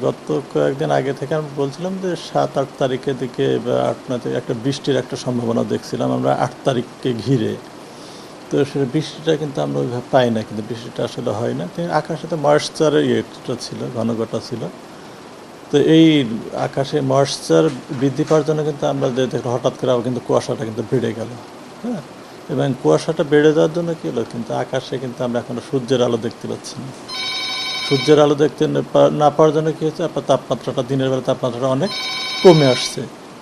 গত কয়েকদিন আগে থেকে আমি বলছিলাম যে 7-8 তারিখের দিকে বা 8-9 তারিখে একটা বৃষ্টির একটা সম্ভাবনা দেখছিলাম আমরা 8 তারিখকে ঘিরে। তো সেটা বৃষ্টিটা কিন্তু আমরা ওইভাবে পাই না, কিন্তু বৃষ্টিটা আসলে হয় না। আকাশে তো ময়েশ্চারের ইয়েটা ছিল, ঘনঘটা ছিল। তো এই আকাশে ময়েশ্চার বৃদ্ধি পাওয়ার জন্য কিন্তু আমরা যে দেখলাম হঠাৎ করে আবার কিন্তু কুয়াশাটা কিন্তু বেড়ে গেল, হ্যাঁ। এবং কুয়াশাটা বেড়ে যাওয়ার জন্য কী হলো, কিন্তু আকাশে কিন্তু আমরা এখনো সূর্যের আলো দেখতে পাচ্ছি না। সূর্যের আলো দেখতে না পাওয়ার জন্য কী হচ্ছে, আপনার তাপমাত্রাটা দিনের বেলা তাপমাত্রাটা অনেক কমে আসছে।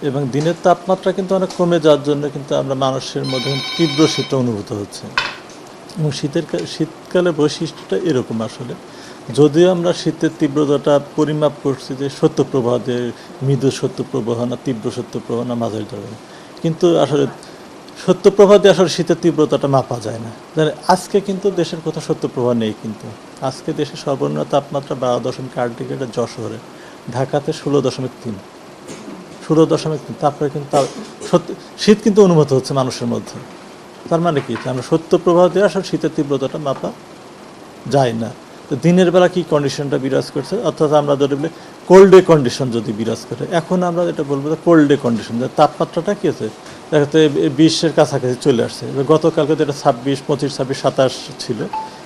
এবং দিনের তাপমাত্রা কিন্তু অনেক কমে যাওয়ার জন্য কিন্তু আমরা মানুষের মধ্যে তীব্র শীত অনুভূত হচ্ছে। এবং শীতকালে বৈশিষ্ট্যটা এরকম আসলে, যদিও আমরা শীতের তীব্রতাটা পরিমাপ করছি যে শৈত্যপ্রবাহ, যে মৃদু শৈত্যপ্রবাহ না তীব্র শৈত্যপ্রবাহ না মাঝারি ধরনের, কিন্তু আসলে শৈত্যপ্রবাহ দিয়ে আসলে শীতের তীব্রতাটা মাপা যায় না। আজকে কিন্তু দেশের কোথাও শৈত্যপ্রবাহ নেই, কিন্তু আজকে দেশের সর্বনিম্ন তাপমাত্রা 12.8 ডিগ্রি যশোরে, ঢাকাতে 16.3, তারপরে কিন্তু শীত কিন্তু অনুভূত হচ্ছে মানুষের মধ্যে। তার মানে কি, আমরা শৈত্যপ্রবাহ দিয়ে আসলে শীতের তীব্রতাটা মাপা যায় না। তো দিনের বেলা কি কন্ডিশনটা বিরাজ করছে, অর্থাৎ আমরা যদি বলি কোল্ড ডে কন্ডিশন যদি বিরাজ করে, এখন আমরা এটা বলবো যে কোল্ড ডে কন্ডিশন, যে তাপমাত্রাটা কী আছে দেখাতে 20-এর কাছাকাছি চলে আসছে। এবার গতকালকে যেটা 26, 25, 26, 27 ছিল,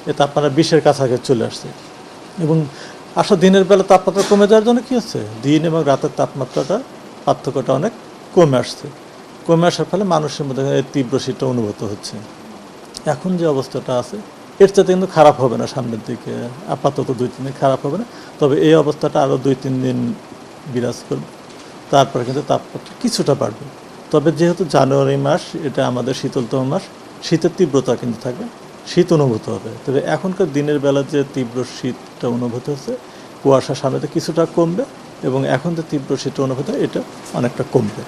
এ তাপমাত্রা 20-এর কাছাকাছি চলে আসছে। এবং আসলে দিনের বেলা তাপমাত্রা কমে যাওয়ার জন্য কী হচ্ছে, দিন এবং রাতের তাপমাত্রাটা পার্থক্যটা অনেক কমে আসছে। কমে আসার ফলে মানুষের মধ্যে তীব্র শীতটা অনুভূত হচ্ছে। এখন যে অবস্থাটা আছে এর চাইতে কিন্তু খারাপ হবে না সামনের দিকে, আপাতত 2-3 দিন খারাপ হবে না। তবে এই অবস্থাটা আরও 2-3 দিন বিরাজ করবে, তারপরে কিন্তু তাপমাত্রা কিছুটা বাড়বে। তবে যেহেতু জানুয়ারি মাস, এটা আমাদের শীতলতম মাস, শীতের তীব্রতা কিন্তু থাকবে, শীত অনুভূত হবে। তবে এখনকার দিনের বেলা যে তীব্র শীতটা অনুভূত হচ্ছে, কুয়াশার সামনেতে কিছুটা কমবে, এবং এখন যে তীব্র শীত অনুভূত হয় এটা অনেকটা কমবে।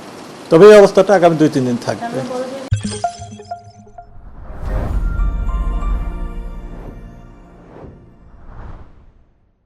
তবে এই অবস্থাটা আগামী 2-3 দিন থাকবে।